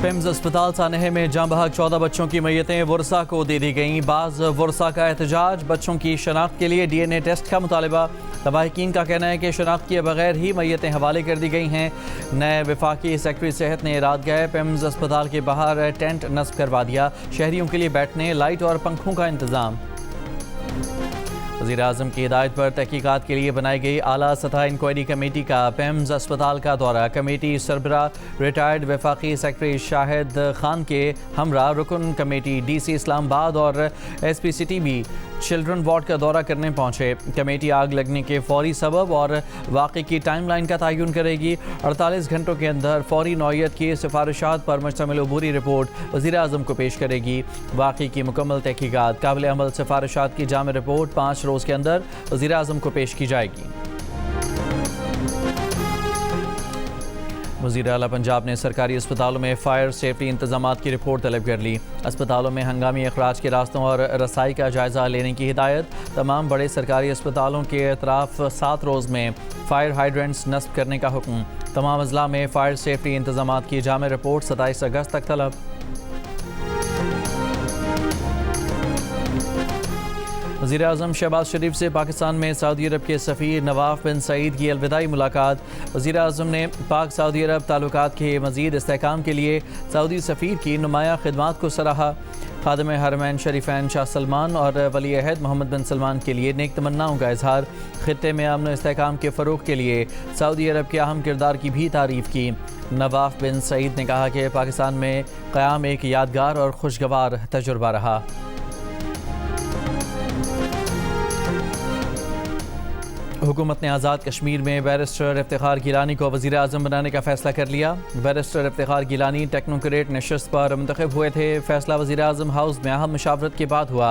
PIMS अस्पताल सानहे में जाँ बहक 14 बच्चों की मैयतें वर्सा को दे दी गईं। बाज़ वर्सा का एहतजाज, बच्चों की शनाख्त के लिए DNA टेस्ट का मुतालबा। लवाहिकीन का कहना है कि शनाख्त किए बगैर ही मैयतें हवाले कर दी गई हैं। नए वफाकी सेक्रेटरी सेहत ने रात गए पिम्स अस्पताल के बाहर टेंट नस्ब करवा दिया। शहरियों के लिए बैठने, लाइट और पंखों का इंतज़ाम। वज़ीर-ए-आज़म की हिदायत पर तहकीकात के लिए बनाई गई आला सतह इंक्वायरी कमेटी का पिम्स अस्पताल का दौरा। कमेटी सरबरा रिटायर्ड वफाकी सेक्रेटरी शाहिद खान के हमरा रुकन कमेटी DC इस्लामाबाद और SPCTB चिल्ड्रन वार्ड का दौरा करने पहुंचे। कमेटी आग लगने के फौरी सबब और वाक़े की टाइमलाइन का तयन करेगी। 48 घंटों के अंदर फौरी नौयत की सिफारिशात पर मुश्तमिल अबूरी रिपोर्ट वज़ीर-ए-आज़म को पेश करेगी। वाक़े की मुकम्मल तहकीकात, काबिल अमल सिफारिशात की जामे रिपोर्ट 5 रोज़ के अंदर वज़ीर-ए-आज़म को पेश की जाएगी। वज़ीर आला पंजाब ने सरकारी अस्पतालों में फायर सेफ्टी इंतजामात की रिपोर्ट तलब कर ली। अस्पतालों में हंगामी अखराज के रास्तों और रसाई का जायज़ा लेने की हिदायत। तमाम बड़े सरकारी अस्पतालों के अतराफ 7 रोज़ में फायर हाइड्रेंट्स नस्ब करने का हुक्म। तमाम अजला में फायर सेफ्टी इंतजामात की जामे रिपोर्ट 27 अगस्त तक तलब। वज़ीर-ए-आज़म शहबाज शरीफ से पाकिस्तान में सऊदी अरब के सफ़ीर नवाफ बिन सईद की अलविदाई मुलाकात। वज़ीर-ए-आज़म ने पाक सऊदी अरब ताल्लुकात के मज़ीद इस्तेहकाम के लिए सऊदी सफ़ीर की नुमाया खिदमात को सराहा। खादिम हरमैन शरीफैन शाह सलमान और वली अहद मोहम्मद बिन सलमान के लिए नेक तमन्नाओं का इजहार। खित्ते में अमन इस्तेहकाम के फ़रोग़ के लिए सऊदी अरब के अहम किरदार की भी तारीफ़ की। नवाफ बिन सईद ने कहा कि पाकिस्तान में क़याम एक यादगार और खुशगवार तजुर्बा रहा। हुकूमत ने आज़ाद कश्मीर में बैरिस्टर इफ्तिखार गिलानी को वज़ीर-ए-आज़म बनाने का फ़ैसला कर लिया। बैरिस्टर इफ्तिखार गिलानी टेक्नोक्रेट नशस्त पर मुंतखब हुए थे। फ़ैसला वज़ीर-ए-आज़म हाउस में अहम मुशावरत के बाद हुआ।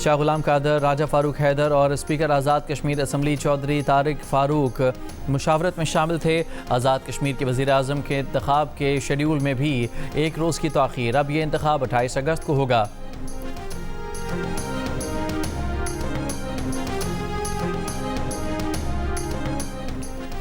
शाह गुलाम कादर, राजा फ़ारूक हैदर और स्पीकर आज़ाद कश्मीर असम्बली चौधरी तारिक फ़ारूक मुशावरत में शामिल थे। आज़ाद कश्मीर के वज़ीर-ए-आज़म के इंतखाब के शेड्यूल में भी 1 रोज़ की ताख़ीर। अब ये इंतखाब 28 अगस्त को होगा।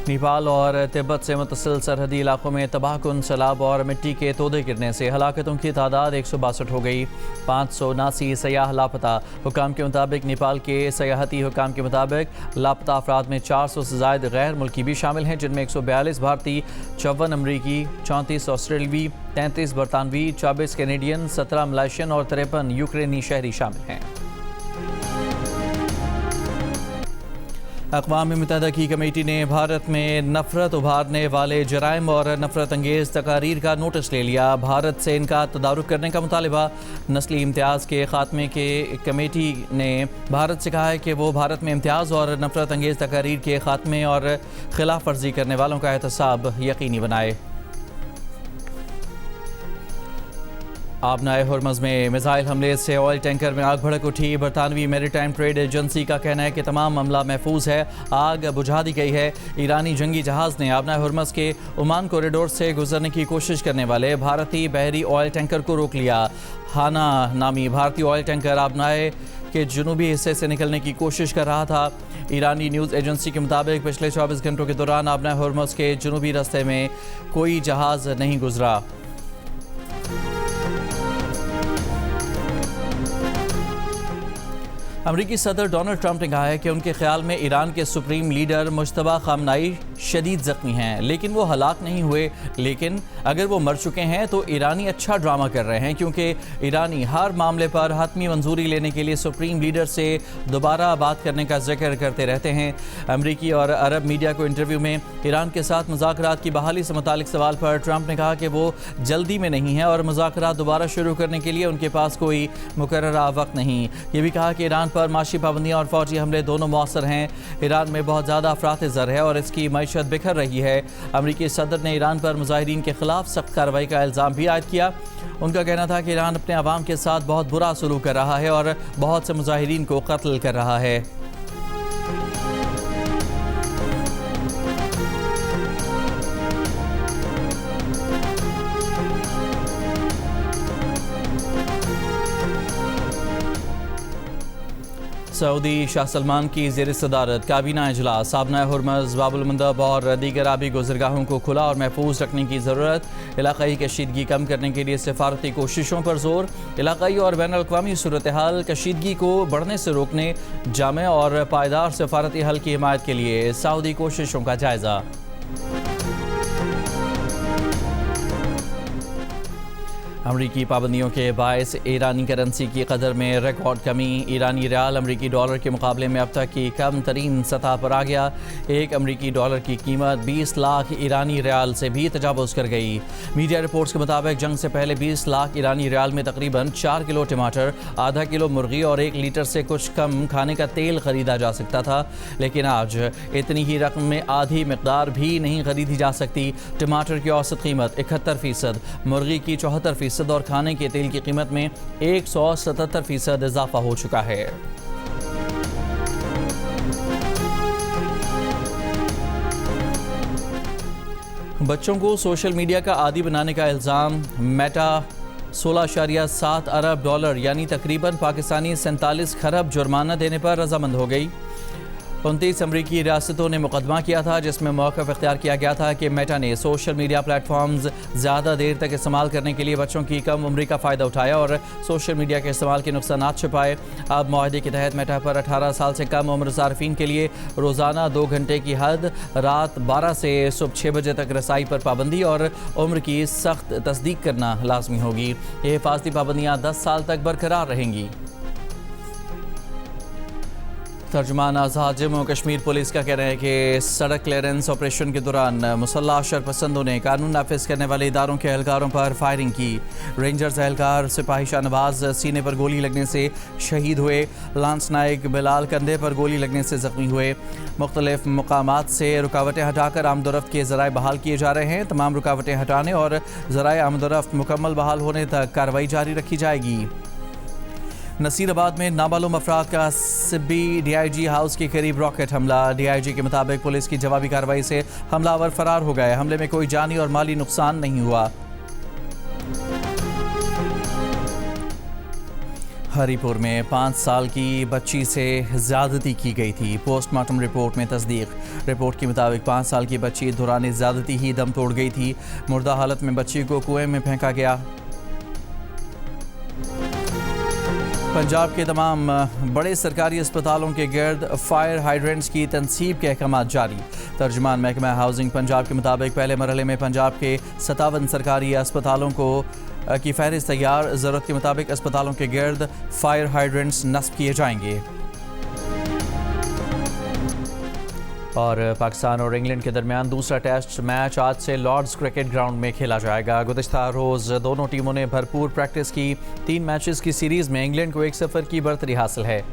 नेपाल और तिब्बत से मुतसिल सरहदी इलाकों में तबाहकुन सैलाब और मिट्टी के तोदे गिरने से हलाकतों की तादाद 162 हो गई। 579 सयाह लापता। हुकाम के मुताबिक नेपाल के सयाहती हुकाम के मुताबिक लापता अफराद में 400 से ज़ायद गैर मुल्की भी शामिल हैं, जिनमें 142 भारतीय, 54 अमरीकी, 34 ऑस्ट्रेलवी, 33 बरतानवी, 24 कैनेडियन, 17 मलेशियन और 53 यूक्रेनी शहरी शामिल हैं। अक़वाम मुत्तहिदा की कमेटी ने भारत में नफरत उभारने वाले जराइम और नफरत अंगेज़ तकारीर का नोटिस ले लिया। भारत से इनका तदारुक करने का मुतालिबा। नस्ली इम्तियाज़ के ख़ात्मे के कमेटी ने भारत से कहा है कि वो भारत में इम्तियाज़ और नफरत अंगेज़ तकारीर के ख़ात्मे और खिलाफ वर्जी करने वालों का एहतसाब यकीनी बनाए। आबनाए हुर्मज़ में मिसाइल हमले से ऑयल टैंकर में आग भड़क उठी। बरतानवी मैरीटाइम ट्रेड एजेंसी का कहना है कि तमाम मामला महफूज है, आग बुझा दी गई है। ईरानी जंगी जहाज़ ने आबनाए हुर्मज़ के ओमान कॉरिडोर से गुजरने की कोशिश करने वाले भारतीय बहरी ऑयल टैंकर को रोक लिया। हाना नामी भारतीय ऑयल टैंकर आबनाए के जनूबी हिस्से से निकलने की कोशिश कर रहा था। ईरानी न्यूज़ एजेंसी के मुताबिक पिछले 24 घंटों के दौरान आबनाए हुर्मज़ के जनूबी रास्ते में कोई जहाज़ नहीं गुजरा। अमरीकी सदर डोनाल्ड ट्रंप ने कहा है कि उनके ख्याल में ईरान के सुप्रीम लीडर मुश्तबा खामनाई शदीद ज़ख्मी हैं, लेकिन वो हलाक नहीं हुए। लेकिन अगर वो मर चुके हैं तो ईरानी अच्छा ड्रामा कर रहे हैं, क्योंकि ईरानी हर मामले पर हतमी मंजूरी लेने के लिए सुप्रीम लीडर से दोबारा बात करने का जिक्र करते रहते हैं। अमरीकी और अरब मीडिया को इंटरव्यू में ईरान के साथ मुज़ाकरात की बहाली से मुतालिक सवाल पर ट्रंप ने कहा कि वो जल्दी में नहीं है और मुज़ाकरात दोबारा शुरू करने के लिए उनके पास कोई मुकर्ररा वक्त नहीं। ये भी कहा कि ईरान पर माशी पाबंदियाँ और फौजी हमले दोनों मौसर हैं। ईरान में बहुत ज़्यादा अफरात ज़र है और इसकी मईशत बिखर रही है। अमरीकी सदर ने ईरान पर मुजाहिरीन के खिलाफ सख्त कार्रवाई का इल्ज़ाम भी आयद किया। उनका कहना था कि ईरान अपने अवाम के साथ बहुत बुरा सलूक कर रहा है और बहुत से मुजाहिरीन को कत्ल कर रहा है। सऊदी शाह सलमान की ज़ेर सदारत काबीना इजलास साबना हुरमज़ बाबुल मंदब और दीगर आबी गुज़रगाहों को खुला और महफूज रखने की ज़रूरत। इलाक़ाई कशीदगी कम करने के लिए सफारती कोशिशों पर जोर। इलाक़ाई और बैन अल-अक़वामी सूरत हाल कशीदगी को बढ़ने से रोकने जामे और पायदार सफारती हल की हिमायत के लिए सऊदी कोशिशों का जायज़ा। अमरीकी पाबंदियों के बायस ईरानी करेंसी की कदर में रिकॉर्ड कमी। ईरानी रियाल अमरीकी डॉलर के मुकाबले में अब तक की कम तरीन सतह पर आ गया। एक अमरीकी डॉलर की कीमत 20 लाख ईरानी रियाल से भी तजावुज़ कर गई। मीडिया रिपोर्ट्स के मुताबिक जंग से पहले 20 लाख ईरानी रियाल में तकरीबन 4 किलो टमाटर, आधा किलो मुर्गी और 1 लीटर से कुछ कम खाने का तेल खरीदा जा सकता था, लेकिन आज इतनी ही रकम में आधी मिकदार भी नहीं खरीदी जा सकती। टमाटर की औसत कीमत 71%, मुर्गी की 74% और खाने के तेल की कीमत में 177% इजाफा हो चुका है। बच्चों को सोशल मीडिया का आदी बनाने का इल्ज़ाम। मेटा 16.7 अरब डॉलर यानी तकरीबन पाकिस्तानी 47 खरब जुर्माना देने पर रजामंद हो गई। 29 अमरीकी रियासतों ने मुकदमा किया था, जिसमें मौक़िफ़ इख्तियार किया गया था कि मेटा ने सोशल मीडिया प्लेटफॉर्म्स ज़्यादा देर तक इस्तेमाल करने के लिए बच्चों की कम उम्री का फ़ायदा उठाया और सोशल मीडिया के इस्तेमाल के नुकसानात छिपाए। अब मुआहदे के तहत मेटा पर 18 साल से कम उम्र सार्फिन के लिए रोज़ाना 2 घंटे की हद, रात 12 से सुबह 6 बजे तक रसाई पर पाबंदी और उम्र की सख्त तस्दीक करना लाजमी होगी। ये हिफाजती पाबंदियाँ 10 साल तक बरकरार रहेंगी। तर्जुमान आज़ाद जम्मू कश्मीर पुलिस का कहना है कि सड़क क्लियरेंस ऑपरेशन के दौरान मुसल्लह शरपसंदों ने कानून नाफिज करने वाले इदारों के एहलकारों पर फायरिंग की। रेंजर्स एहलकार सिपाही शाहनवाज सीने पर गोली लगने से शहीद हुए। लांस नायक बिलाल कंधे पर गोली लगने से जख्मी हुए। मुख्तलिफ मकामात से रुकावटें हटाकर आमदोरफ्त के ज़राए बहाल किए जा रहे हैं। तमाम रुकावटें हटाने और ज़राए आमदोरफ्त मुकम्मल बहाल होने तक कार्रवाई जारी रखी जाएगी। नसीराबाद में नामालूम अफराद का सिब्बी DIG हाउस के करीब रॉकेट हमला। DIG के मुताबिक पुलिस की जवाबी कार्रवाई से हमलावर फरार हो गए। हमले में कोई जानी और माली नुकसान नहीं हुआ। हरीपुर में 5 साल की बच्ची से ज़्यादती की गई थी। पोस्टमार्टम रिपोर्ट में तस्दीक। रिपोर्ट के मुताबिक 5 साल की बच्ची दौरान ज़्यादती ही दम तोड़ गई थी। मुर्दा हालत में बच्ची को कुएं में फेंका गया। पंजाब के तमाम बड़े सरकारी अस्पतालों के गिर्द फायर हाइड्रेंट्स की तनसीब के अहकाम जारी। तर्जुमान महकमा हाउसिंग पंजाब के मुताबिक पहले मरहले में पंजाब के 57 सरकारी अस्पतालों की फहरिस्त तैयार। ज़रूरत के मुताबिक अस्पतालों के गिर्द फायर हाइड्रेंट्स नस्ब किए जाएंगे। और पाकिस्तान और इंग्लैंड के दरमियान दूसरा टेस्ट मैच आज से लॉर्ड्स क्रिकेट ग्राउंड में खेला जाएगा। गुज़िश्ता रोज़ दोनों टीमों ने भरपूर प्रैक्टिस की। 3 मैचेस की सीरीज़ में इंग्लैंड को 1-0 की बढ़तरी हासिल है।